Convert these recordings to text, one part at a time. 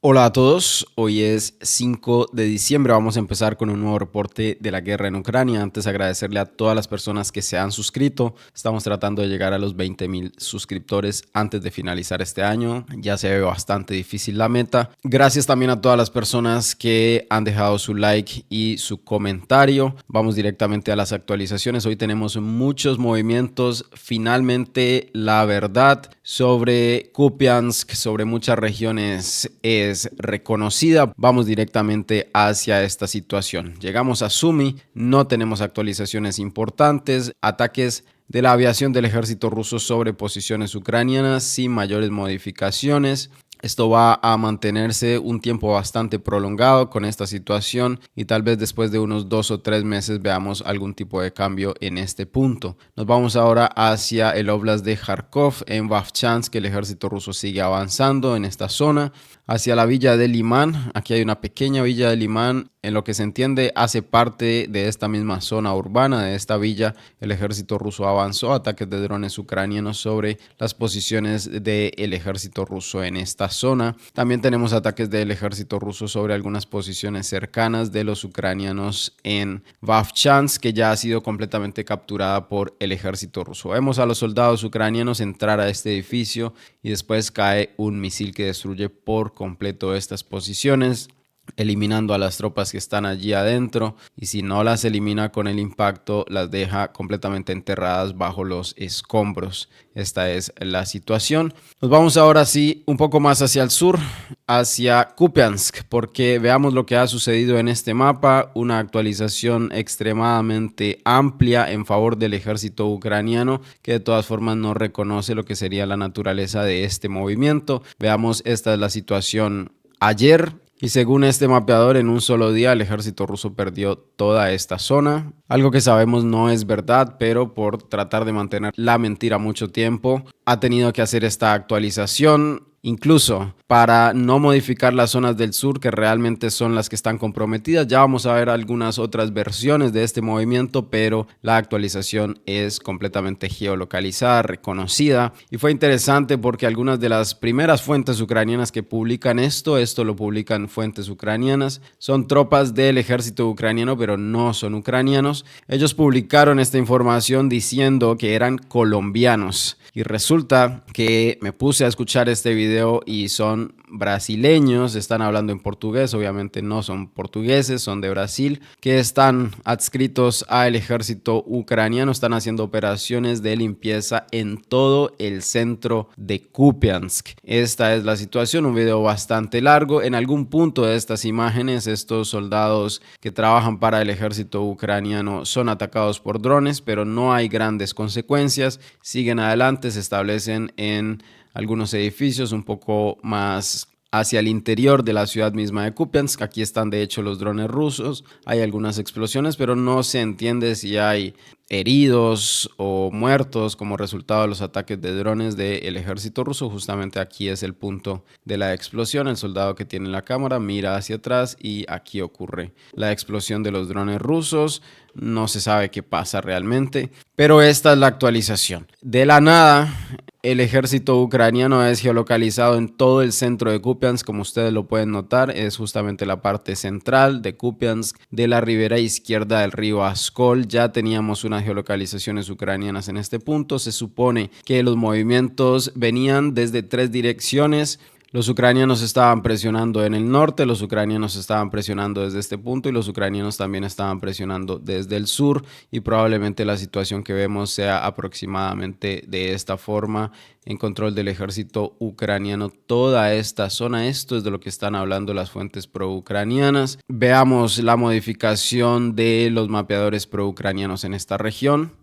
Hola a todos, hoy es 5 de diciembre, vamos a empezar con un nuevo reporte de la guerra en Ucrania. Antes agradecerle a todas las personas que se han suscrito, estamos tratando de llegar a los 20,000 suscriptores antes de finalizar este año, ya se ve bastante difícil la meta. Gracias también a todas las personas que han dejado su like y su comentario. Vamos directamente a las actualizaciones, hoy tenemos muchos movimientos, finalmente la verdad sobre Kupiansk, sobre muchas regiones es reconocida. Vamos directamente hacia esta situación. Llegamos a Sumy, no tenemos actualizaciones importantes, ataques de la aviación del ejército ruso sobre posiciones ucranianas sin mayores modificaciones. Esto va a mantenerse un tiempo bastante prolongado con esta situación y tal vez después de unos 2 o 3 meses veamos algún tipo de cambio en este punto. Nos vamos ahora hacia el Oblast de Kharkov. En Vovchansk el ejército ruso sigue avanzando en esta zona hacia la villa de Liman. Aquí hay una pequeña villa de Liman. En lo que se entiende hace parte de esta misma zona urbana de esta villa. El ejército ruso avanzó, ataques de drones ucranianos sobre las posiciones del ejército ruso en esta zona. También tenemos ataques del ejército ruso sobre algunas posiciones cercanas de los ucranianos en Vovchansk, que ya ha sido completamente capturada por el ejército ruso. Vemos a los soldados ucranianos entrar a este edificio y después cae un misil que destruye por completo estas posiciones, eliminando a las tropas que están allí adentro, y si no las elimina con el impacto las deja completamente enterradas bajo los escombros. Esta es la situación. Nos vamos ahora sí un poco más hacia el sur, hacia Kupiansk, porque veamos lo que ha sucedido en este mapa. Una actualización extremadamente amplia en favor del ejército ucraniano, que de todas formas no reconoce lo que sería la naturaleza de este movimiento. Veamos, esta es la situación ayer. Y según este mapeador, en un solo día el ejército ruso perdió toda esta zona. Algo que sabemos no es verdad, pero por tratar de mantener la mentira mucho tiempo, ha tenido que hacer esta actualización. Incluso para no modificar las zonas del sur, que realmente son las que están comprometidas. Ya vamos a ver algunas otras versiones de este movimiento, pero la actualización es completamente geolocalizada, reconocida. Y fue interesante porque algunas de las primeras fuentes ucranianas que publican esto lo publican fuentes ucranianas. Son tropas del ejército ucraniano, pero no son ucranianos. Ellos publicaron esta información diciendo que eran colombianos. Y resulta que me puse a escuchar este video y son brasileños, están hablando en portugués, obviamente no son portugueses, son de Brasil, que están adscritos al ejército ucraniano, están haciendo operaciones de limpieza en todo el centro de Kupiansk. Esta es la situación, un video bastante largo. En algún punto de estas imágenes, estos soldados que trabajan para el ejército ucraniano son atacados por drones, pero no hay grandes consecuencias, siguen adelante, se establecen en algunos edificios un poco más hacia el interior de la ciudad misma de Kupiansk. Aquí están de hecho los drones rusos, hay algunas explosiones, pero no se entiende si hay heridos o muertos como resultado de los ataques de drones del ejército ruso. Justamente aquí es el punto de la explosión. El soldado que tiene la cámara mira hacia atrás y aquí ocurre la explosión de los drones rusos. No se sabe qué pasa realmente, pero esta es la actualización. De la nada, el ejército ucraniano es geolocalizado en todo el centro de Kupiansk, como ustedes lo pueden notar, es justamente la parte central de Kupiansk, de la ribera izquierda del río Askol. Ya teníamos unas geolocalizaciones ucranianas en este punto. Se supone que los movimientos venían desde 3 direcciones. Los ucranianos estaban presionando en el norte, los ucranianos estaban presionando desde este punto y los ucranianos también estaban presionando desde el sur, y probablemente la situación que vemos sea aproximadamente de esta forma, en control del ejército ucraniano toda esta zona. Esto es de lo que están hablando las fuentes pro-ucranianas. Veamos la modificación de los mapeadores pro-ucranianos en esta región.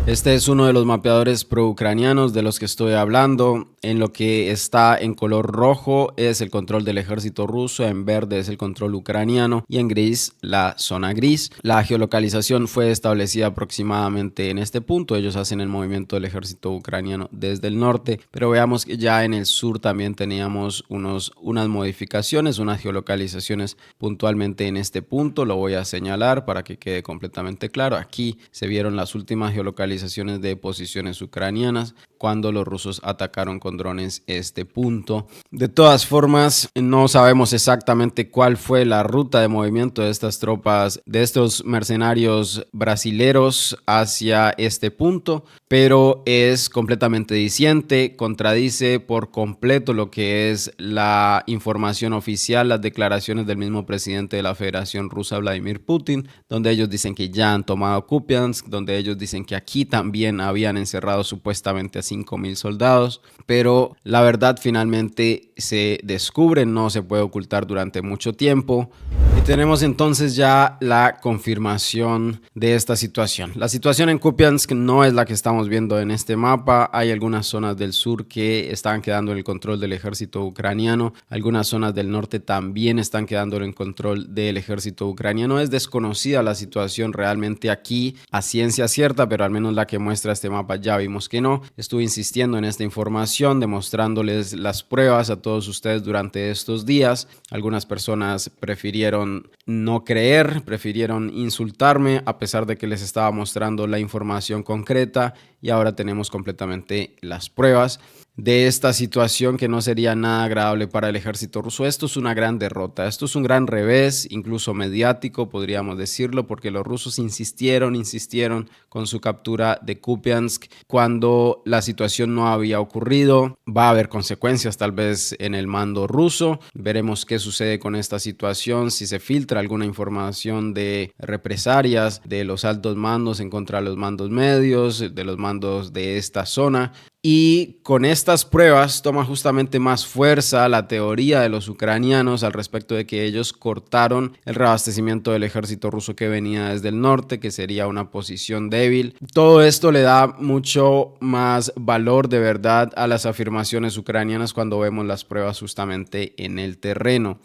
Este es uno de los mapeadores pro-ucranianos de los que estoy hablando. En lo que está en color rojo es el control del ejército ruso, en verde es el control ucraniano y en gris la zona gris. La geolocalización fue establecida aproximadamente en este punto. Ellos hacen el movimiento del ejército ucraniano desde el norte, pero veamos que ya en el sur también teníamos unas modificaciones, unas geolocalizaciones puntualmente en este punto. Lo voy a señalar para que quede completamente claro. Aquí se vieron las últimas geolocalizaciones localizaciones de posiciones ucranianas cuando los rusos atacaron con drones este punto. De todas formas, no sabemos exactamente cuál fue la ruta de movimiento de estas tropas, de estos mercenarios brasileros hacia este punto, pero es completamente diciente, contradice por completo lo que es la información oficial, las declaraciones del mismo presidente de la Federación Rusa, Vladimir Putin, donde ellos dicen que ya han tomado Kupiansk, donde ellos dicen que aquí también habían encerrado supuestamente a 5,000 soldados, pero la verdad finalmente se descubre, no se puede ocultar durante mucho tiempo. Y tenemos entonces ya la confirmación de esta situación. La situación en Kupiansk no es la que estamos viendo en este mapa. Hay algunas zonas del sur que están quedando en el control del ejército ucraniano. Algunas zonas del norte también están quedando en el control del ejército ucraniano. Es desconocida la situación realmente aquí a ciencia cierta, pero al menos la que muestra este mapa ya vimos que no. Estuve insistiendo en esta información, demostrándoles las pruebas a todos ustedes durante estos días. Algunas personas prefirieron no creer, prefirieron insultarme a pesar de que les estaba mostrando la información concreta, y ahora tenemos completamente las pruebas de esta situación que no sería nada agradable para el ejército ruso. Esto es una gran derrota, esto es un gran revés, incluso mediático podríamos decirlo, porque los rusos insistieron con su captura de Kupiansk cuando la situación no había ocurrido. Va a haber consecuencias tal vez en el mando ruso, veremos qué sucede con esta situación, si se filtra alguna información de represalias de los altos mandos en contra de los mandos medios, de los mandos de esta zona. Y con estas pruebas toma justamente más fuerza la teoría de los ucranianos al respecto de que ellos cortaron el reabastecimiento del ejército ruso que venía desde el norte, que sería una posición débil. Todo esto le da mucho más valor de verdad a las afirmaciones ucranianas cuando vemos las pruebas justamente en el terreno.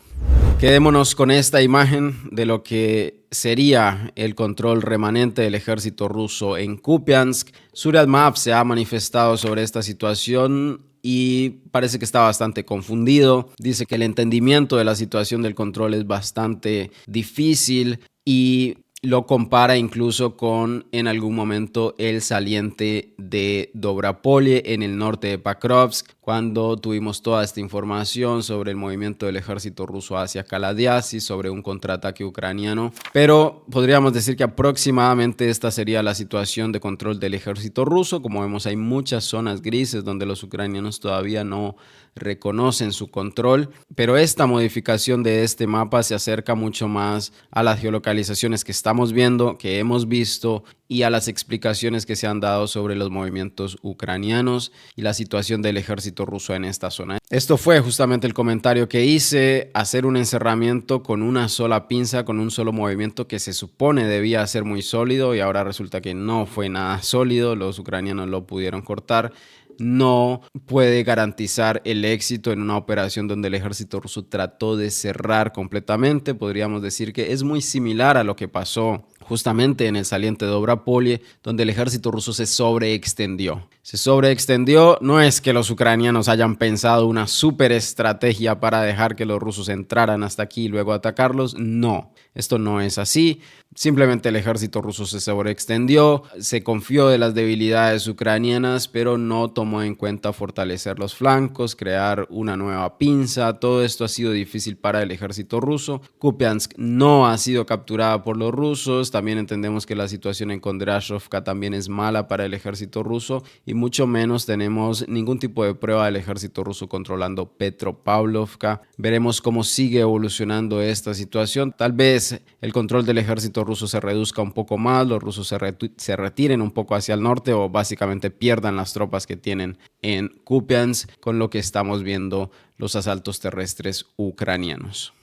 Quedémonos con esta imagen de lo que sería el control remanente del ejército ruso en Kupiansk. Zuriabmav se ha manifestado sobre esta situación y parece que está bastante confundido. Dice que el entendimiento de la situación del control es bastante difícil y lo compara incluso con en algún momento el saliente de Dobropolye en el norte de Pakrovsk, cuando tuvimos toda esta información sobre el movimiento del ejército ruso hacia Kaladiasy, sobre un contraataque ucraniano. Pero podríamos decir que aproximadamente esta sería la situación de control del ejército ruso. Como vemos, hay muchas zonas grises donde los ucranianos todavía no reconocen su control, pero esta modificación de este mapa se acerca mucho más a las geolocalizaciones que estamos viendo, que hemos visto, y a las explicaciones que se han dado sobre los movimientos ucranianos y la situación del ejército ruso en esta zona. Esto fue justamente el comentario que hice: hacer un encerramiento con una sola pinza, con un solo movimiento que se supone debía ser muy sólido, y ahora resulta que no fue nada sólido. Los ucranianos lo pudieron cortar. No puede garantizar el éxito en una operación donde el ejército ruso trató de cerrar completamente. Podríamos decir que es muy similar a lo que pasó justamente en el saliente de Dobropolye, donde el ejército ruso se sobreextendió. No es que los ucranianos hayan pensado una súper estrategia para dejar que los rusos entraran hasta aquí y luego atacarlos. No, esto no es así. Simplemente el ejército ruso se sobreextendió, se confió de las debilidades ucranianas, pero no tomó en cuenta fortalecer los flancos, crear una nueva pinza. Todo esto ha sido difícil para el ejército ruso. Kupiansk no ha sido capturada por los rusos. También entendemos que la situación en Kondrashevka también es mala para el ejército ruso, y mucho menos tenemos ningún tipo de prueba del ejército ruso controlando Petropavlovka. Veremos cómo sigue evolucionando esta situación. Tal vez el control del ejército ruso se reduzca un poco más, los rusos se retiren un poco hacia el norte, o básicamente pierdan las tropas que tienen en Kupiansk, con lo que estamos viendo los asaltos terrestres ucranianos.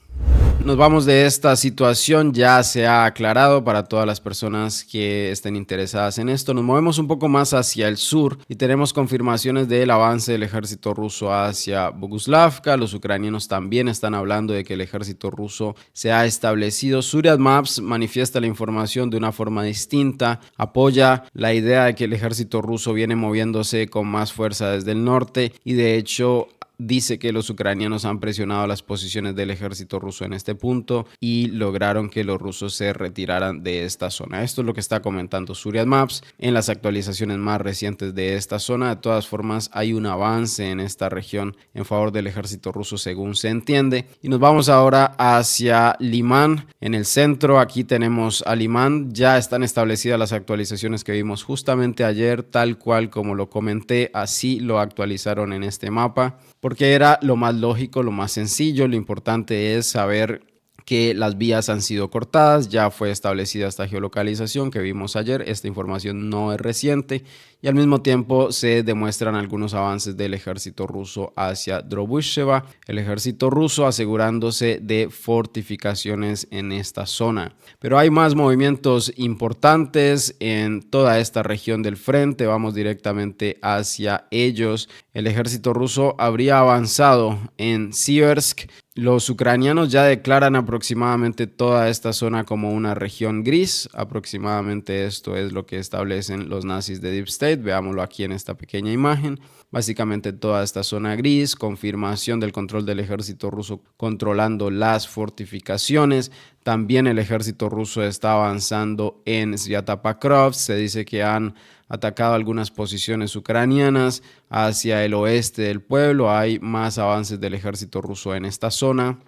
Nos vamos de esta situación, ya se ha aclarado para todas las personas que estén interesadas en esto. Nos movemos un poco más hacia el sur y tenemos confirmaciones del avance del ejército ruso hacia Boguslavka. Los ucranianos también están hablando de que el ejército ruso se ha establecido. Zuriabmav manifiesta la información de una forma distinta, apoya la idea de que el ejército ruso viene moviéndose con más fuerza desde el norte, y de hecho dice que los ucranianos han presionado las posiciones del ejército ruso en este punto y lograron que los rusos se retiraran de esta zona. Esto es lo que está comentando Zuriat Maps en las actualizaciones más recientes de esta zona. De todas formas, hay un avance en esta región en favor del ejército ruso, según se entiende. Y nos vamos ahora hacia Limán, en el centro. Aquí tenemos a Limán. Ya están establecidas las actualizaciones que vimos justamente ayer, tal cual como lo comenté, así lo actualizaron en este mapa, porque era lo más lógico, lo más sencillo. Lo importante es saber que las vías han sido cortadas, ya fue establecida esta geolocalización que vimos ayer. Esta información no es reciente y al mismo tiempo se demuestran algunos avances del ejército ruso hacia Drobusheva, el ejército ruso asegurándose de fortificaciones en esta zona. Pero hay más movimientos importantes en toda esta región del frente. Vamos directamente hacia ellos. El ejército ruso habría avanzado en Siversk. Los ucranianos ya declaran aproximadamente toda esta zona como una región gris. Aproximadamente esto es lo que establecen los nazis de Deep State. Veámoslo aquí en esta pequeña imagen. Básicamente toda esta zona gris, confirmación del control del ejército ruso controlando las fortificaciones. También el ejército ruso está avanzando en Svyatopokrovsk. Se dice que han atacado algunas posiciones ucranianas hacia el oeste del pueblo. Hay más avances del ejército ruso en esta zona.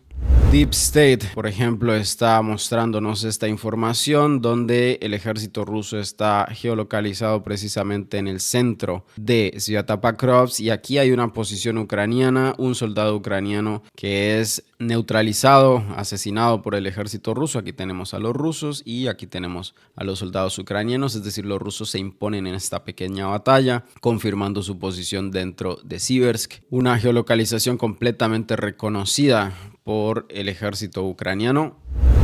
Deep State, por ejemplo, está mostrándonos esta información donde el ejército ruso está geolocalizado precisamente en el centro de Svyatopokrovsk, y aquí hay una posición ucraniana, un soldado ucraniano que es neutralizado, asesinado por el ejército ruso. Aquí tenemos a los rusos y aquí tenemos a los soldados ucranianos, es decir, los rusos se imponen en esta pequeña batalla, confirmando su posición dentro de Siversk, una geolocalización completamente reconocida por el ejército ucraniano.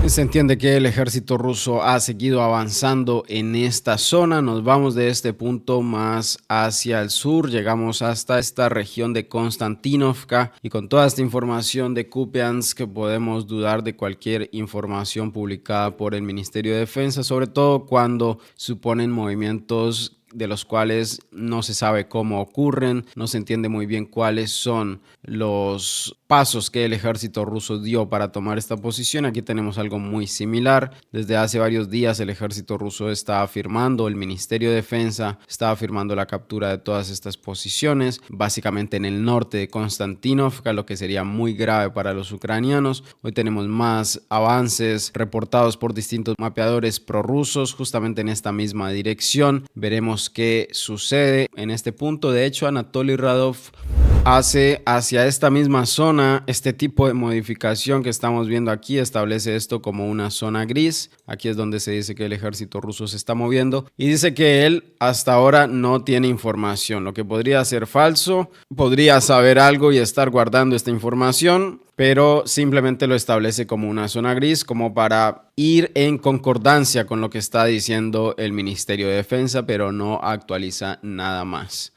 Se entiende que el ejército ruso ha seguido avanzando en esta zona. Nos vamos de este punto más hacia el sur, llegamos hasta esta región de Konstantinovka, y con toda esta información de Kupiansk podemos dudar de cualquier información publicada por el Ministerio de Defensa, sobre todo cuando suponen movimientos de los cuales no se sabe cómo ocurren, no se entiende muy bien cuáles son los pasos que el ejército ruso dio para tomar esta posición. Aquí tenemos algo muy similar. Desde hace varios días el ejército ruso está afirmando, el Ministerio de Defensa está afirmando la captura de todas estas posiciones, básicamente en el norte de Konstantinovka, lo que sería muy grave para los ucranianos. Hoy tenemos más avances reportados por distintos mapeadores prorrusos justamente en esta misma dirección. Veremos qué sucede en este punto. De hecho, Anatoly Radov hace hacia esta misma zona este tipo de modificación que estamos viendo aquí, establece esto como una zona gris. Aquí es donde se dice que el ejército ruso se está moviendo y dice que él hasta ahora no tiene información, lo que podría ser falso. Podría saber algo y estar guardando esta información, pero simplemente lo establece como una zona gris, como para ir en concordancia con lo que está diciendo el Ministerio de Defensa, pero no actualiza nada más.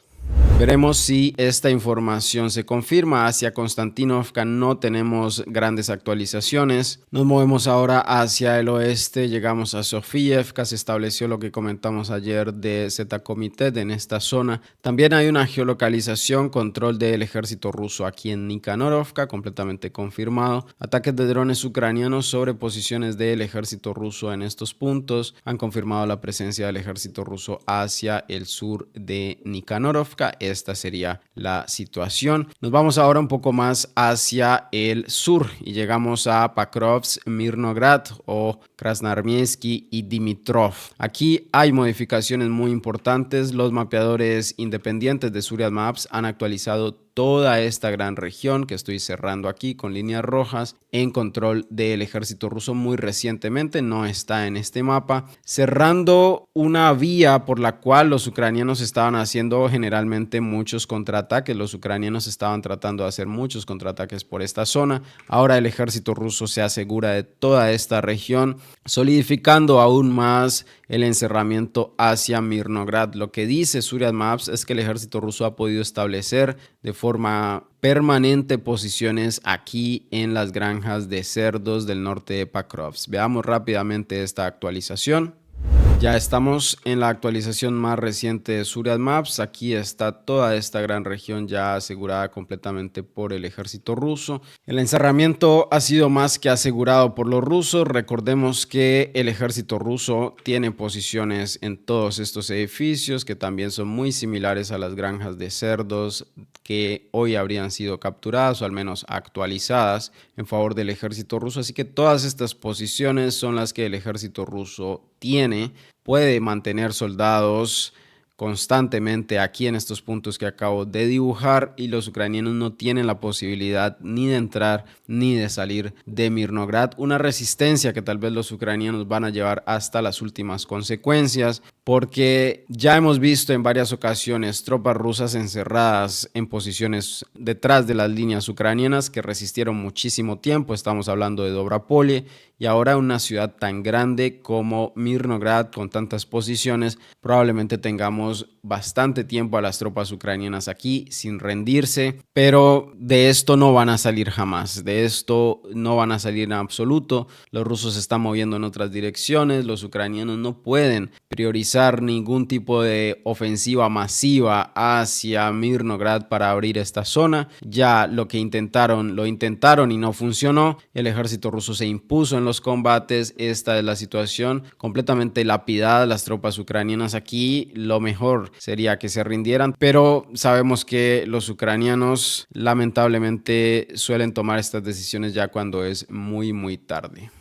Veremos si esta información se confirma. Hacia Konstantinovka no tenemos grandes actualizaciones. Nos movemos ahora hacia el oeste, llegamos a Sofievka, se estableció lo que comentamos ayer de Z-Komitet en esta zona. También hay una geolocalización, control del ejército ruso aquí en Nikanorovka, completamente confirmado. Ataques de drones ucranianos sobre posiciones del ejército ruso en estos puntos han confirmado la presencia del ejército ruso hacia el sur de Nikanorovka. Esta sería la situación. Nos vamos ahora un poco más hacia el sur y llegamos a Pakrovsk, Mirnograd o Krasnoarmievsky y Dimitrov. Aquí hay modificaciones muy importantes. Los mapeadores independientes de Zuriat Maps han actualizado toda esta gran región que estoy cerrando aquí con líneas rojas en control del ejército ruso muy recientemente. No está en este mapa, cerrando una vía por la cual los ucranianos estaban haciendo generalmente muchos contraataques. Los ucranianos estaban tratando de hacer muchos contraataques por esta zona. Ahora el ejército ruso se asegura de toda esta región, solidificando aún más el encerramiento hacia Mirnograd. Lo que dice Zuriat Maps es que el ejército ruso ha podido establecer de forma permanente posiciones aquí en las granjas de cerdos del norte de Pakrovsk. Veamos rápidamente esta actualización. Ya estamos en la actualización más reciente de Zuriat Maps. Aquí está toda esta gran región ya asegurada completamente por el ejército ruso. El encerramiento ha sido más que asegurado por los rusos. Recordemos que el ejército ruso tiene posiciones en todos estos edificios que también son muy similares a las granjas de cerdos que hoy habrían sido capturadas o al menos actualizadas en favor del ejército ruso. Así que todas estas posiciones son las que el ejército ruso tiene. Puede mantener soldados constantemente aquí en estos puntos que acabo de dibujar y los ucranianos no tienen la posibilidad ni de entrar ni de salir de Mirnograd. Una resistencia que tal vez los ucranianos van a llevar hasta las últimas consecuencias, porque ya hemos visto en varias ocasiones tropas rusas encerradas en posiciones detrás de las líneas ucranianas que resistieron muchísimo tiempo. Estamos hablando de Dobropolye y ahora una ciudad tan grande como Mirnograd con tantas posiciones, probablemente tengamos bastante tiempo a las tropas ucranianas aquí sin rendirse, pero de esto no van a salir jamás, de esto no van a salir en absoluto. Los rusos se están moviendo en otras direcciones, los ucranianos no pueden priorizar ningún tipo de ofensiva masiva hacia Mirnograd para abrir esta zona. Ya lo intentaron y no funcionó. El ejército ruso se impuso en los combates. Esta es la situación, completamente lapidada las tropas ucranianas aquí. Lo mejor sería que se rindieran, pero sabemos que los ucranianos lamentablemente suelen tomar estas decisiones ya cuando es muy tarde.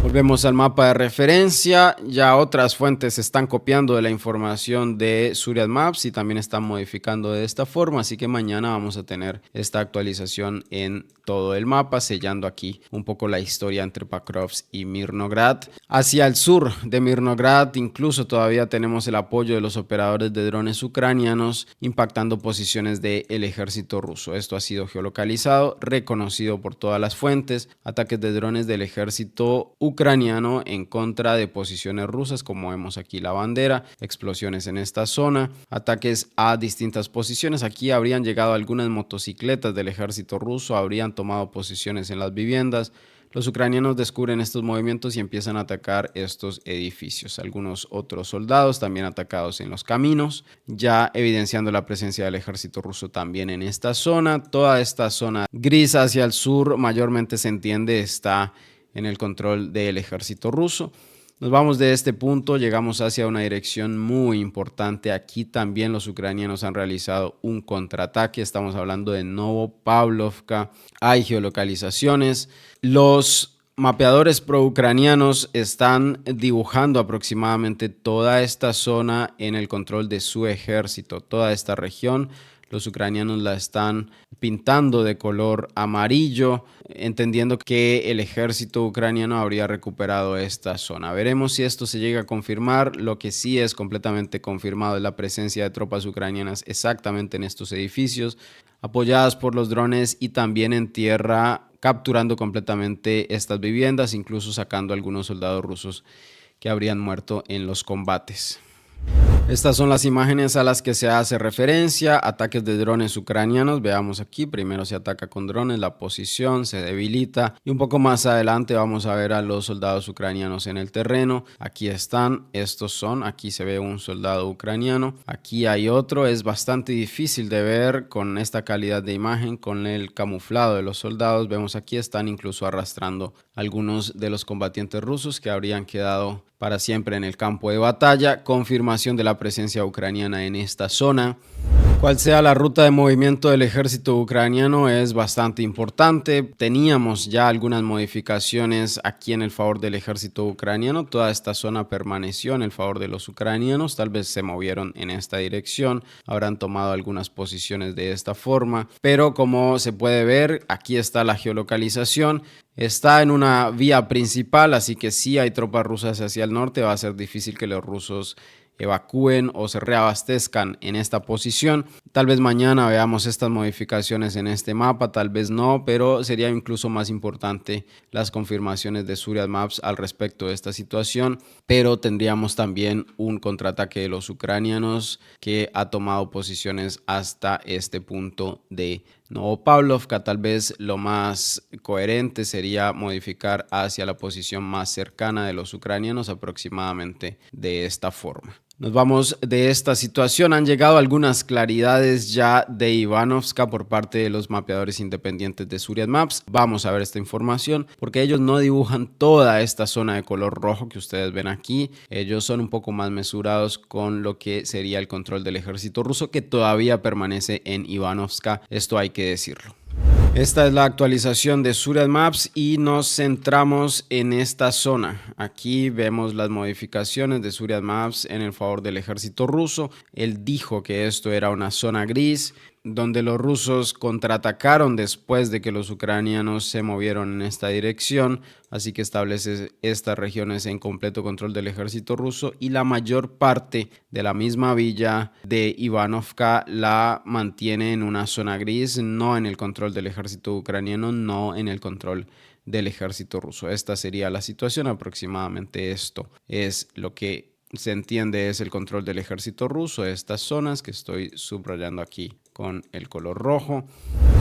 Volvemos al mapa de referencia. Ya otras fuentes están copiando de la información de Zuriat Maps y también están modificando de esta forma, así que mañana vamos a tener esta actualización en todo el mapa, sellando aquí un poco la historia entre Pakrovsk y Mirnograd. Hacia el sur de Mirnograd incluso todavía tenemos el apoyo de los operadores de drones ucranianos impactando posiciones del ejército ruso. Esto ha sido geolocalizado, reconocido por todas las fuentes. Ataques de drones del ejército ucraniano en contra de posiciones rusas, como vemos aquí la bandera, explosiones en esta zona, ataques a distintas posiciones. Aquí habrían llegado algunas motocicletas del ejército ruso, habrían tomado posiciones en las viviendas. Los ucranianos descubren estos movimientos y empiezan a atacar estos edificios. Algunos otros soldados también atacados en los caminos, ya evidenciando la presencia del ejército ruso también en esta zona. Toda esta zona gris hacia el sur mayormente se entiende está en el control del ejército ruso. Nos vamos de este punto, llegamos hacia una dirección muy importante. Aquí también los ucranianos han realizado un contraataque. Estamos hablando de Novopavlovka. Hay geolocalizaciones. Los mapeadores pro-ucranianos están dibujando aproximadamente toda esta zona en el control de su ejército, toda esta región. Los ucranianos la están pintando de color amarillo, entendiendo que el ejército ucraniano habría recuperado esta zona. Veremos si esto se llega a confirmar. Lo que sí es completamente confirmado es la presencia de tropas ucranianas exactamente en estos edificios, apoyadas por los drones y también en tierra, capturando completamente estas viviendas, incluso sacando a algunos soldados rusos que habrían muerto en los combates. Estas son las imágenes a las que se hace referencia, ataques de drones ucranianos. Veamos aquí, primero se ataca con drones, la posición se debilita y un poco más adelante vamos a ver a los soldados ucranianos en el terreno. Aquí están, estos son, aquí se ve un soldado ucraniano, aquí hay otro. Es bastante difícil de ver con esta calidad de imagen, con el camuflado de los soldados. Vemos aquí están incluso arrastrando algunos de los combatientes rusos que habrían quedado para siempre en el campo de batalla. Confirmación de la presencia ucraniana en esta zona. Cual sea la ruta de movimiento del ejército ucraniano es bastante importante. Teníamos ya algunas modificaciones aquí en el favor del ejército ucraniano. Toda esta zona permaneció en el favor de los ucranianos. Tal vez se movieron en esta dirección. Habrán tomado algunas posiciones de esta forma. Pero como se puede ver, aquí está la geolocalización. Está en una vía principal, así que si hay tropas rusas hacia el norte, va a ser difícil que los rusos evacúen o se reabastezcan en esta posición. Tal vez mañana veamos estas modificaciones en este mapa, tal vez no, pero sería incluso más importante las confirmaciones de Zuriat Maps al respecto de esta situación. Pero tendríamos también un contraataque de los ucranianos que ha tomado posiciones hasta este punto de Novopavlovka. Tal vez lo más coherente sería modificar hacia la posición más cercana de los ucranianos, aproximadamente de esta forma. Nos vamos de esta situación. Han llegado algunas claridades ya de Ivanovska por parte de los mapeadores independientes de Zuriat Maps. Vamos a ver esta información porque ellos no dibujan toda esta zona de color rojo que ustedes ven aquí. Ellos son un poco más mesurados con lo que sería el control del ejército ruso, que todavía permanece en Ivanovska. Esto hay que decirlo. Esta es la actualización de Zuriat Maps y nos centramos en esta zona. Aquí vemos las modificaciones de Zuriat Maps en el favor del ejército ruso. Él dijo que esto era una zona gris, donde los rusos contraatacaron después de que los ucranianos se movieron en esta dirección, así que establece estas regiones en completo control del ejército ruso y la mayor parte de la misma villa de Ivanovka la mantiene en una zona gris, no en el control del ejército ucraniano, no en el control del ejército ruso. Esta sería la situación, aproximadamente esto es lo que se entiende es el control del ejército ruso, estas zonas que estoy subrayando aquí con el color rojo.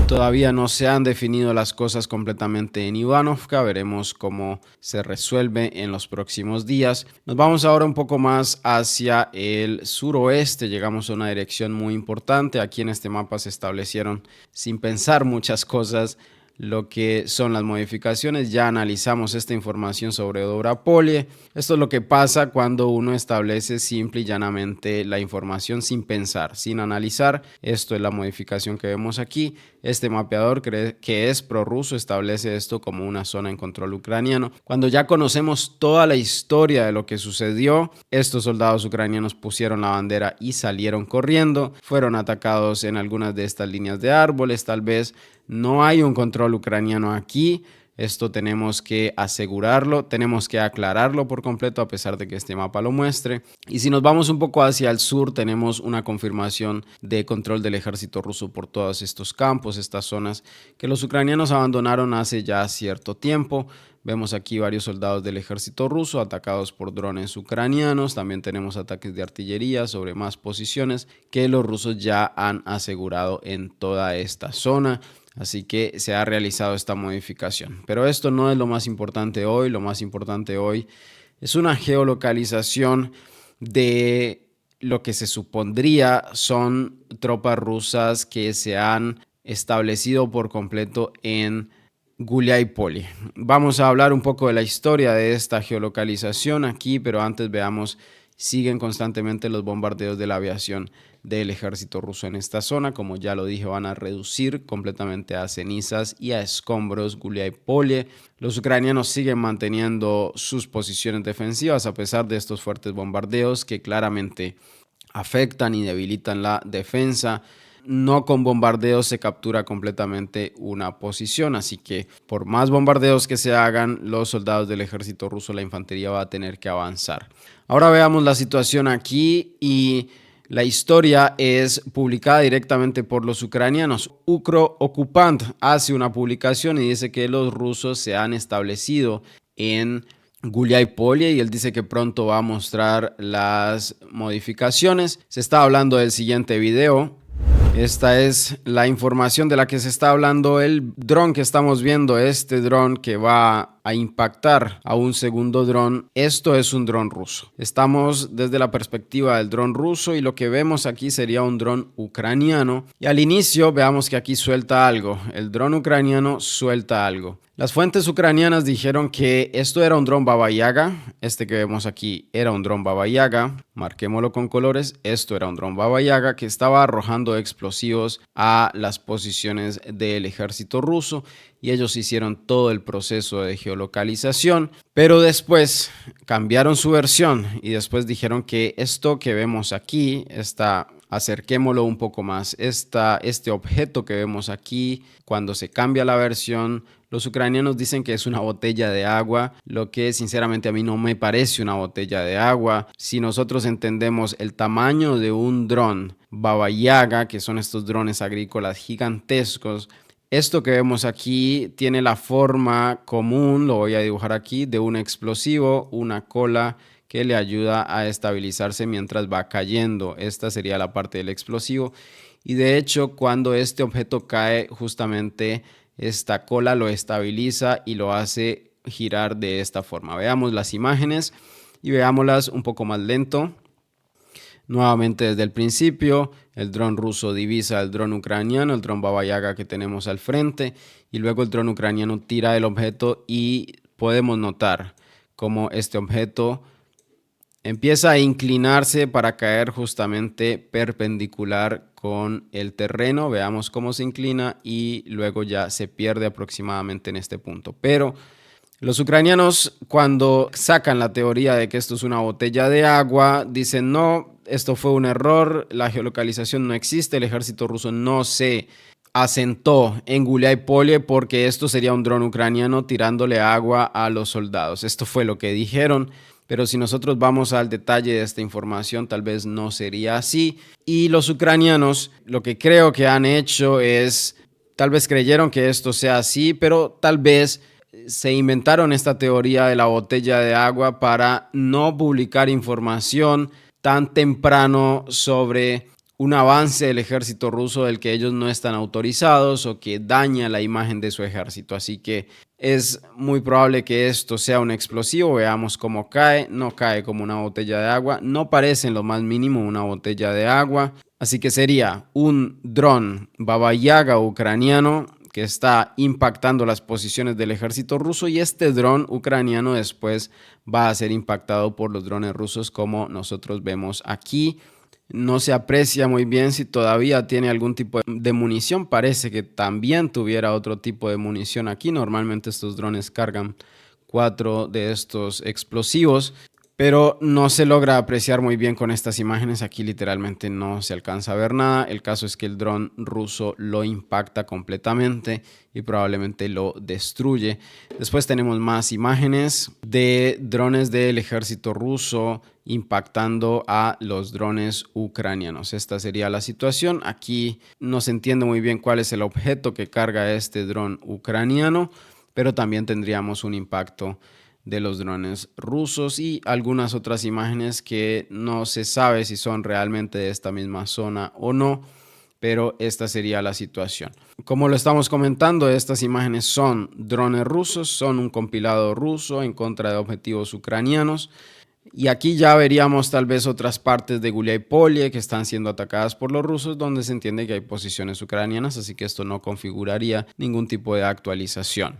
Todavía no se han definido las cosas completamente en Ivanovka, veremos cómo se resuelve en los próximos días. Nos vamos ahora un poco más hacia el suroeste, llegamos a una dirección muy importante. Aquí en este mapa se establecieron sin pensar muchas cosas lo que son las modificaciones. Ya analizamos esta información sobre Dobropolie. Esto es lo que pasa cuando uno establece simple y llanamente la información sin pensar, sin analizar. Esto es la modificación que vemos aquí. Este mapeador que es prorruso establece esto como una zona en control ucraniano. Cuando ya conocemos toda la historia de lo que sucedió, estos soldados ucranianos pusieron la bandera y salieron corriendo. Fueron atacados en algunas de estas líneas de árboles, tal vez. No hay un control ucraniano aquí. Esto tenemos que asegurarlo, tenemos que aclararlo por completo a pesar de que este mapa lo muestre. Y si nos vamos un poco hacia el sur, tenemos una confirmación de control del ejército ruso por todos estos campos, estas zonas que los ucranianos abandonaron hace ya cierto tiempo. Vemos aquí varios soldados del ejército ruso atacados por drones ucranianos. También tenemos ataques de artillería sobre más posiciones que los rusos ya han asegurado en toda esta zona. Así que se ha realizado esta modificación. Pero esto no es lo más importante hoy. Lo más importante hoy es una geolocalización de lo que se supondría son tropas rusas que se han establecido por completo en Guliái-Poli. Vamos a hablar un poco de la historia de esta geolocalización aquí, pero antes veamos, siguen constantemente los bombardeos de la aviación del ejército ruso en esta zona. Como ya lo dije, van a reducir completamente a cenizas y a escombros Guliái-Poli. Los ucranianos siguen manteniendo sus posiciones defensivas a pesar de estos fuertes bombardeos que claramente afectan y debilitan la defensa. No con bombardeos se captura completamente una posición, así que por más bombardeos que se hagan, los soldados del ejército ruso, la infantería va a tener que avanzar. Ahora veamos la situación aquí y la historia es publicada directamente por los ucranianos. Ukro-Okupant hace una publicación y dice que los rusos se han establecido en Guliái-Poli y él dice que pronto va a mostrar las modificaciones. Se está hablando del siguiente video. Esta es la información de la que se está hablando. El dron que estamos viendo, este dron que va a impactar a un segundo dron, esto es un dron ruso. Estamos desde la perspectiva del dron ruso y lo que vemos aquí sería un dron ucraniano. Y al inicio veamos que aquí suelta algo. El dron ucraniano suelta algo. Las fuentes ucranianas dijeron que esto era un dron Baba Yaga. Este que vemos aquí era un dron Baba Yaga. Marquémoslo con colores. Esto era un dron Baba Yaga que estaba arrojando explosivos a las posiciones del ejército ruso y ellos hicieron todo el proceso de geolocalización, pero después cambiaron su versión y después dijeron que esto que vemos aquí, acerquémoslo un poco más, este objeto que vemos aquí, cuando se cambia la versión, los ucranianos dicen que es una botella de agua, lo que sinceramente a mí no me parece una botella de agua. Si nosotros entendemos el tamaño de un dron Baba Yaga, que son estos drones agrícolas gigantescos, esto que vemos aquí tiene la forma común, lo voy a dibujar aquí, de un explosivo, una cola que le ayuda a estabilizarse mientras va cayendo. Esta sería la parte del explosivo. y de hecho cuando este objeto cae, justamente esta cola lo estabiliza y lo hace girar de esta forma. Veamos las imágenes y veámoslas un poco más lento. Nuevamente desde el principio, el dron ruso divisa al dron ucraniano, el dron Baba Yaga que tenemos al frente, y luego el dron ucraniano tira el objeto y podemos notar cómo este objeto empieza a inclinarse para caer justamente perpendicular con el terreno. Veamos cómo se inclina y luego ya se pierde aproximadamente en este punto. Pero los ucranianos, cuando sacan la teoría de que esto es una botella de agua, dicen no, esto fue un error, la geolocalización no existe, el ejército ruso no se asentó en Guliái-Polye porque esto sería un dron ucraniano tirándole agua a los soldados. Esto fue lo que dijeron, pero si nosotros vamos al detalle de esta información, tal vez no sería así. Y los ucranianos lo que creo que han hecho es, tal vez creyeron que esto sea así, pero tal vez se inventaron esta teoría de la botella de agua para no publicar información tan temprano sobre un avance del ejército ruso del que ellos no están autorizados o que daña la imagen de su ejército. Así que es muy probable que esto sea un explosivo. Veamos cómo cae. No cae como una botella de agua. No parece en lo más mínimo una botella de agua. Así que sería un dron Baba Yaga ucraniano que está impactando las posiciones del ejército ruso, y este dron ucraniano después va a ser impactado por los drones rusos, como nosotros vemos aquí. No se aprecia muy bien si todavía tiene algún tipo de munición. Parece que también tuviera otro tipo de munición aquí. Normalmente estos drones cargan 4 de estos explosivos, pero no se logra apreciar muy bien con estas imágenes. Aquí literalmente no se alcanza a ver nada. El caso es que el dron ruso lo impacta completamente y probablemente lo destruye. Después tenemos más imágenes de drones del ejército ruso impactando a los drones ucranianos. Esta sería la situación. Aquí no se entiende muy bien cuál es el objeto que carga este dron ucraniano, pero también tendríamos un impacto de los drones rusos y algunas otras imágenes que no se sabe si son realmente de esta misma zona o no, pero esta sería la situación. Como lo estamos comentando, estas imágenes son drones rusos, son un compilado ruso en contra de objetivos ucranianos. Y aquí ya veríamos tal vez otras partes de Guliái-Polye que están siendo atacadas por los rusos, donde se entiende que hay posiciones ucranianas, así que esto no configuraría ningún tipo de actualización.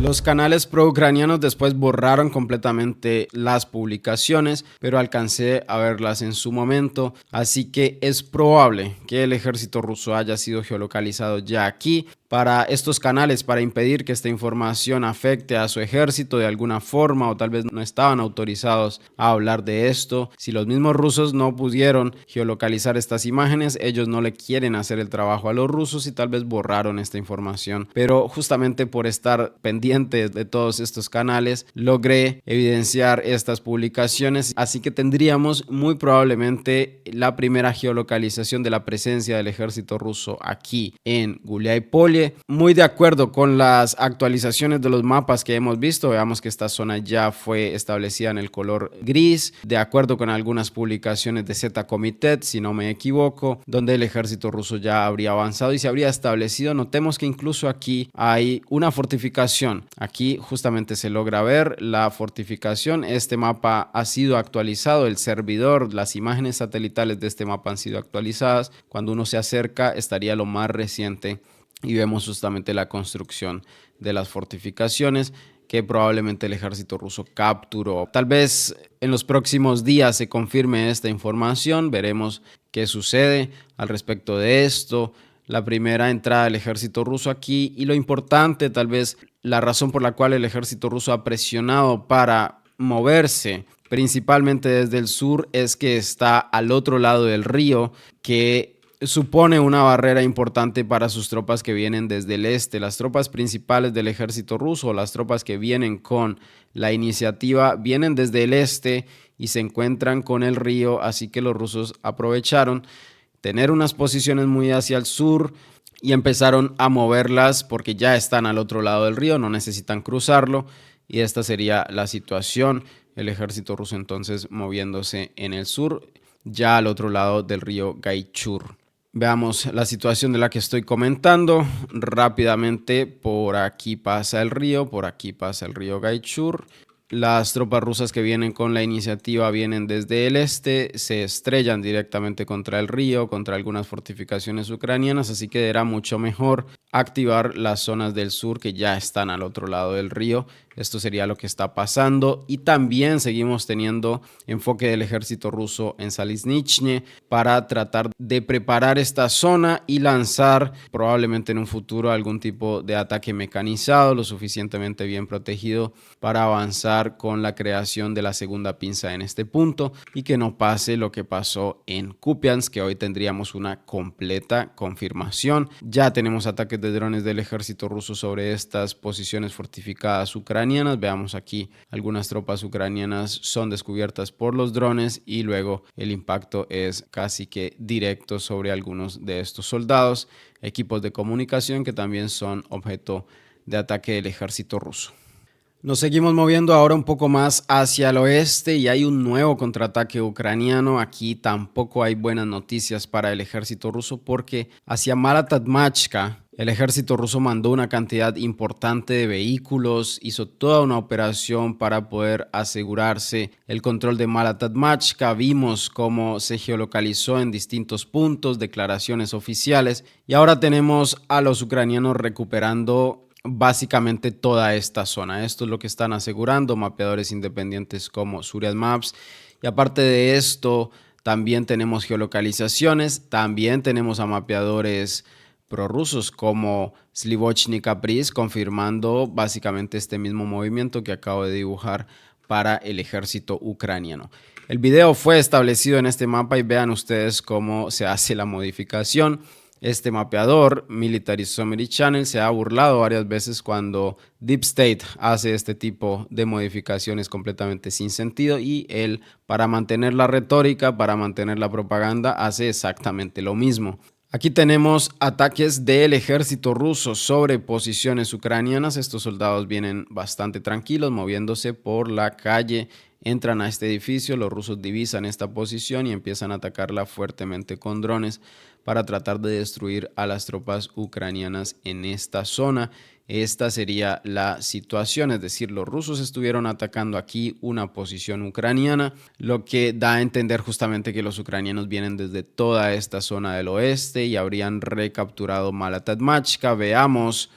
Los canales pro-ucranianos después borraron completamente las publicaciones, pero alcancé a verlas en su momento, así que es probable que el ejército ruso haya sido geolocalizado ya aquí para estos canales, para impedir que esta información afecte a su ejército de alguna forma, o tal vez no estaban autorizados a hablar de esto. Si los mismos rusos no pudieron geolocalizar estas imágenes, ellos no le quieren hacer el trabajo a los rusos y tal vez borraron esta información, pero justamente por estar pendiente de todos estos canales logré evidenciar estas publicaciones, así que tendríamos muy probablemente la primera geolocalización de la presencia del ejército ruso aquí en Guliái-Polye. Muy de acuerdo con las actualizaciones de los mapas que hemos visto. Veamos que esta zona ya fue establecida en el color gris, de acuerdo con algunas publicaciones de Z-Komitet, si no me equivoco, donde el ejército ruso ya habría avanzado y se habría establecido. Notemos que incluso aquí hay una fortificación. Aquí justamente se logra ver la fortificación. Este mapa ha sido actualizado, el servidor, las imágenes satelitales de este mapa han sido actualizadas. Cuando uno se acerca estaría lo más reciente y vemos justamente la construcción de las fortificaciones que probablemente el ejército ruso capturó. Tal vez en los próximos días se confirme esta información, veremos qué sucede al respecto de esto. La primera entrada del ejército ruso aquí, y lo importante, tal vez la razón por la cual el ejército ruso ha presionado para moverse principalmente desde el sur, es que está al otro lado del río, que supone una barrera importante para sus tropas que vienen desde el este. Las tropas principales del ejército ruso, las tropas que vienen con la iniciativa, vienen desde el este y se encuentran con el río, así que los rusos aprovecharon tener unas posiciones muy hacia el sur y empezaron a moverlas porque ya están al otro lado del río, no necesitan cruzarlo, y esta sería la situación. El ejército ruso entonces moviéndose en el sur, ya al otro lado del río Gaichur. Veamos la situación de la que estoy comentando. Rápidamente, por aquí pasa el río Gaichur. Las tropas rusas que vienen con la iniciativa vienen desde el este, se estrellan directamente contra el río, contra algunas fortificaciones ucranianas, así que era mucho mejor activar las zonas del sur que ya están al otro lado del río. Esto sería lo que está pasando, y también seguimos teniendo enfoque del ejército ruso en Zaliznychne para tratar de preparar esta zona y lanzar probablemente en un futuro algún tipo de ataque mecanizado lo suficientemente bien protegido para avanzar con la creación de la segunda pinza en este punto y que no pase lo que pasó en Kupiansk, que hoy tendríamos una completa confirmación. Ya tenemos ataques de drones del ejército ruso sobre estas posiciones fortificadas ucranianas. Veamos aquí, algunas tropas ucranianas son descubiertas por los drones y luego el impacto es casi que directo sobre algunos de estos soldados, equipos de comunicación que también son objeto de ataque del ejército ruso. Nos seguimos moviendo ahora un poco más hacia el oeste y hay un nuevo contraataque ucraniano. Aquí tampoco hay buenas noticias para el ejército ruso porque hacia Malatatmachka el ejército ruso mandó una cantidad importante de vehículos, hizo toda una operación para poder asegurarse el control de Malatatmachka. Vimos cómo se geolocalizó en distintos puntos, declaraciones oficiales, y ahora tenemos a los ucranianos recuperando básicamente toda esta zona. Esto es lo que están asegurando mapeadores independientes como Zuriat Maps. Y aparte de esto, también tenemos geolocalizaciones, también tenemos a mapeadores prorrusos como Slivochny Caprice confirmando básicamente este mismo movimiento que acabo de dibujar para el ejército ucraniano. El video fue establecido en este mapa y vean ustedes cómo se hace la modificación. Este mapeador, Military Summary Channel, se ha burlado varias veces cuando Deep State hace este tipo de modificaciones completamente sin sentido, y él, para mantener la retórica, para mantener la propaganda, hace exactamente lo mismo. Aquí tenemos ataques del ejército ruso sobre posiciones ucranianas. Estos soldados vienen bastante tranquilos, moviéndose por la calle. Entran a este edificio, los rusos divisan esta posición y empiezan a atacarla fuertemente con drones para tratar de destruir a las tropas ucranianas en esta zona. Esta sería la situación, es decir, los rusos estuvieron atacando aquí una posición ucraniana, lo que da a entender justamente que los ucranianos vienen desde toda esta zona del oeste y habrían recapturado Malatatmachka. Veamos.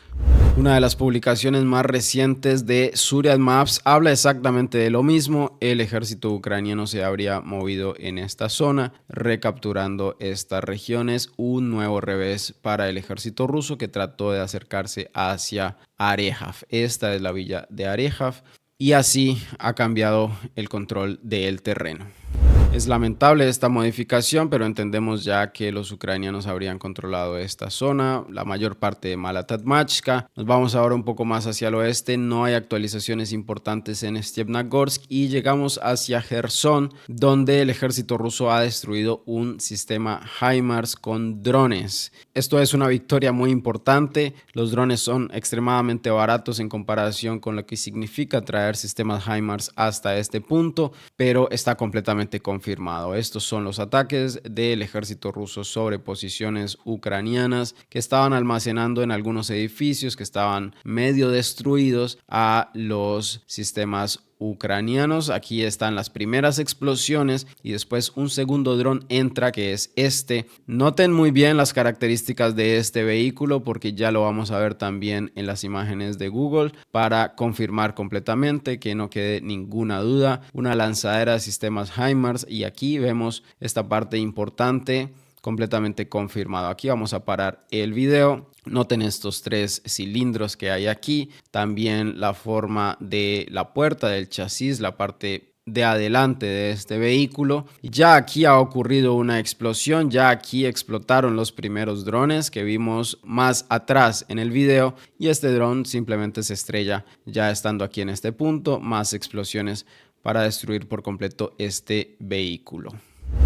Una de las publicaciones más recientes de Zuriat Maps habla exactamente de lo mismo. El ejército ucraniano se habría movido en esta zona, recapturando estas regiones. Un nuevo revés para el ejército ruso que trató de acercarse hacia Arejav. Esta es la villa de Arejav y así ha cambiado el control del terreno. Es lamentable esta modificación, pero entendemos ya que los ucranianos habrían controlado esta zona, la mayor parte de Malatatmachka. Nos vamos ahora un poco más hacia el oeste, no hay actualizaciones importantes en Stepnogorsk y llegamos hacia Gerson, donde el ejército ruso ha destruido un sistema HIMARS con drones. Esto es una victoria muy importante. Los drones son extremadamente baratos en comparación con lo que significa traer sistemas HIMARS hasta este punto, pero está completamente confirmado. Estos son los ataques del ejército ruso sobre posiciones ucranianas que estaban almacenando en algunos edificios que estaban medio destruidos a los sistemas ucranianos. Aquí están las primeras explosiones y después un segundo dron entra, que es este. Noten muy bien las características de este vehículo porque ya lo vamos a ver también en las imágenes de Google para confirmar completamente que no quede ninguna duda. Una lanzadera de sistemas HIMARS, y aquí vemos esta parte importante completamente confirmado. Aquí vamos a parar el video. Noten estos tres cilindros que hay aquí, también la forma de la puerta del chasis, la parte de adelante de este vehículo. Ya aquí ha ocurrido una explosión, ya aquí explotaron los primeros drones que vimos más atrás en el video, y este dron simplemente se estrella ya estando aquí en este punto. Más explosiones para destruir por completo este vehículo.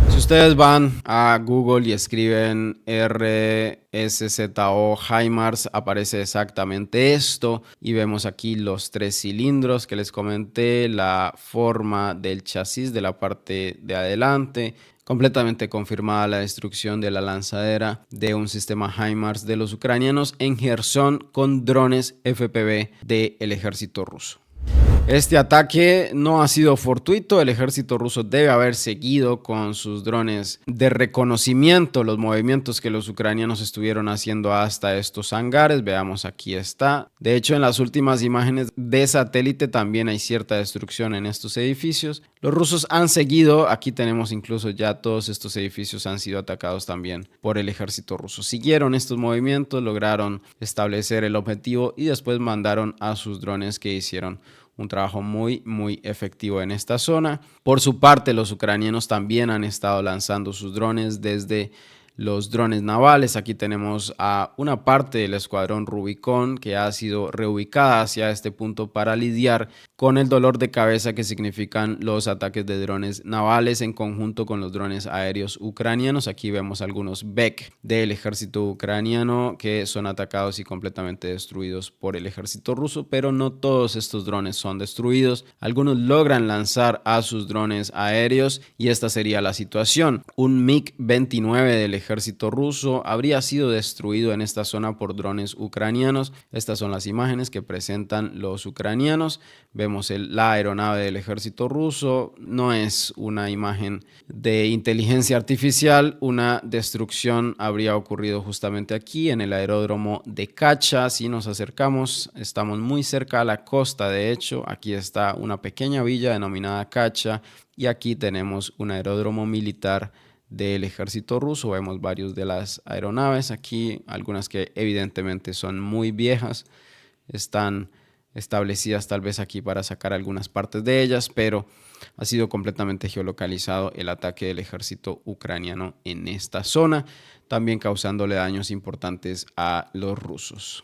Si ustedes van a Google y escriben RSZO HIMARS, aparece exactamente esto y vemos aquí los 3 cilindros que les comenté, la forma del chasis de la parte de adelante. Completamente confirmada la destrucción de la lanzadera de un sistema HIMARS de los ucranianos en Gerson con drones FPV del ejército ruso. Este ataque no ha sido fortuito, el ejército ruso debe haber seguido con sus drones de reconocimiento los movimientos que los ucranianos estuvieron haciendo hasta estos hangares. Veamos, aquí está. De hecho, en las últimas imágenes de satélite también hay cierta destrucción en estos edificios. Los rusos han seguido, aquí tenemos incluso ya todos estos edificios han sido atacados también por el ejército ruso. Siguieron estos movimientos, lograron establecer el objetivo y después mandaron a sus drones que hicieron un trabajo muy efectivo en esta zona. Por su parte, los ucranianos también han estado lanzando sus drones desde los drones navales. Aquí tenemos a una parte del escuadrón Rubicon que ha sido reubicada hacia este punto para lidiar con el dolor de cabeza que significan los ataques de drones navales en conjunto con los drones aéreos ucranianos. Aquí vemos algunos Bek del ejército ucraniano que son atacados y completamente destruidos por el ejército ruso, pero no todos estos drones son destruidos. Algunos logran lanzar a sus drones aéreos y esta sería la situación. Un MiG-29 del ejército ruso habría sido destruido en esta zona por drones ucranianos. Estas son las imágenes que presentan los ucranianos. Vemos la aeronave del ejército ruso. No es una imagen de inteligencia artificial. Una destrucción habría ocurrido justamente aquí en el aeródromo de Kacha. Si nos acercamos, estamos muy cerca a la costa. De hecho, aquí está una pequeña villa denominada Kacha y aquí tenemos un aeródromo militar del ejército ruso. Vemos varios de las aeronaves aquí, algunas que evidentemente son muy viejas, están establecidas tal vez aquí para sacar algunas partes de ellas, pero ha sido completamente geolocalizado el ataque del ejército ucraniano en esta zona, también causándole daños importantes a los rusos.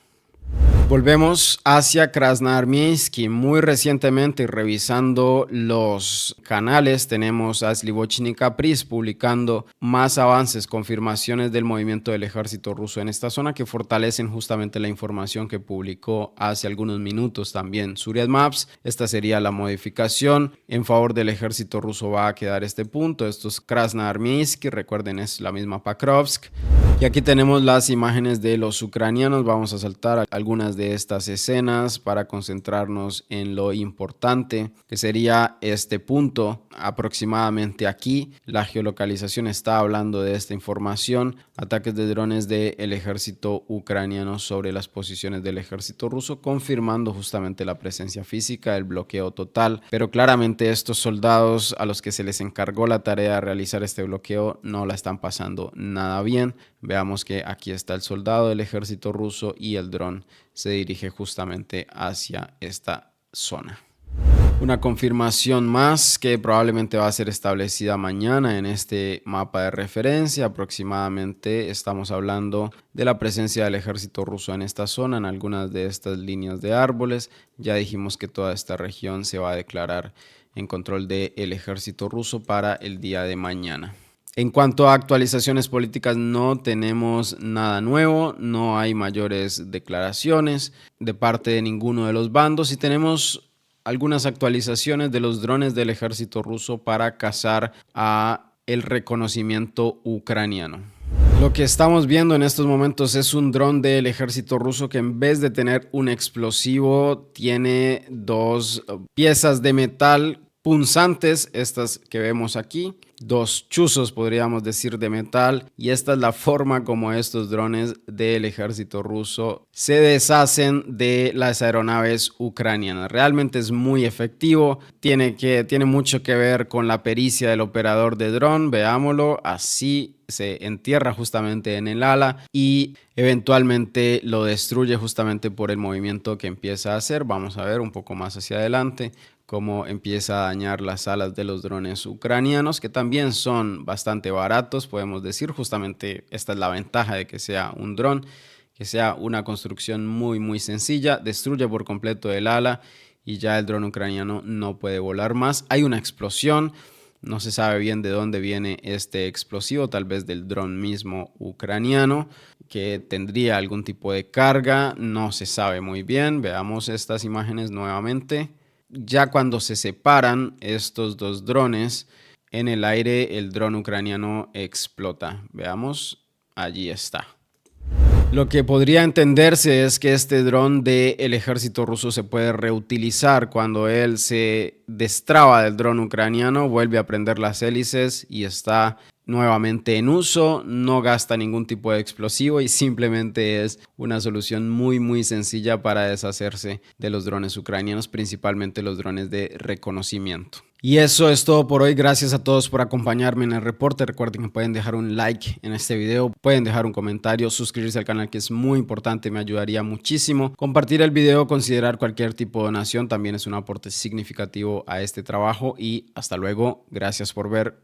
Volvemos hacia Krasnoarmiejsk. Muy recientemente, revisando los canales, tenemos a Slivochny Kapris publicando más avances, confirmaciones del movimiento del ejército ruso en esta zona que fortalecen justamente la información que publicó hace algunos minutos también Zuriat Maps. Esta sería la modificación en favor del ejército ruso. Va a quedar este punto. Esto es Krasnoarmiejsk, recuerden, es la misma Pakrovsk. Y aquí tenemos las imágenes de los ucranianos. Vamos a saltar algunas de estas escenas para concentrarnos en lo importante que sería este punto aproximadamente aquí. La geolocalización está hablando de esta información. Ataques de drones del ejército ucraniano sobre las posiciones del ejército ruso, confirmando justamente la presencia física, el bloqueo total. Pero claramente estos soldados a los que se les encargó la tarea de realizar este bloqueo no la están pasando nada bien. Veamos que aquí está el soldado del ejército ruso y el dron se dirige justamente hacia esta zona. Una confirmación más que probablemente va a ser establecida mañana en este mapa de referencia. Aproximadamente estamos hablando de la presencia del ejército ruso en esta zona, en algunas de estas líneas de árboles. Ya dijimos que toda esta región se va a declarar en control del ejército ruso para el día de mañana. En cuanto a actualizaciones políticas, no tenemos nada nuevo, no hay mayores declaraciones de parte de ninguno de los bandos y tenemos algunas actualizaciones de los drones del ejército ruso para cazar a el reconocimiento ucraniano. Lo que estamos viendo en estos momentos es un dron del ejército ruso que en vez de tener un explosivo tiene dos piezas de metal punzantes, estas que vemos aquí, dos chuzos podríamos decir de metal, y esta es la forma como estos drones del ejército ruso se deshacen de las aeronaves ucranianas. Realmente es muy efectivo, tiene mucho que ver con la pericia del operador de dron. Veámoslo, así se entierra justamente en el ala y eventualmente lo destruye justamente por el movimiento que empieza a hacer. Vamos a ver un poco más hacia adelante cómo empieza a dañar las alas de los drones ucranianos, que también son bastante baratos, podemos decir. Justamente esta es la ventaja de que sea un dron, que sea una construcción muy sencilla. Destruye por completo el ala y ya el dron ucraniano no puede volar más. Hay una explosión. No se sabe bien de dónde viene este explosivo, tal vez del dron mismo ucraniano, que tendría algún tipo de carga, no se sabe muy bien. Veamos estas imágenes nuevamente. Ya cuando se separan estos dos drones en el aire, el dron ucraniano explota. Veamos, allí está. Lo que podría entenderse es que este dron del ejército ruso se puede reutilizar cuando él se destraba del dron ucraniano, vuelve a prender las hélices y está nuevamente en uso, no gasta ningún tipo de explosivo y simplemente es una solución muy sencilla para deshacerse de los drones ucranianos, principalmente los drones de reconocimiento. Y eso es todo por hoy. Gracias a todos por acompañarme en el reporte. Recuerden que pueden dejar un like en este video, pueden dejar un comentario, suscribirse al canal, que es muy importante, me ayudaría muchísimo. Compartir el video, considerar cualquier tipo de donación también es un aporte significativo a este trabajo. Y hasta luego. Gracias por ver.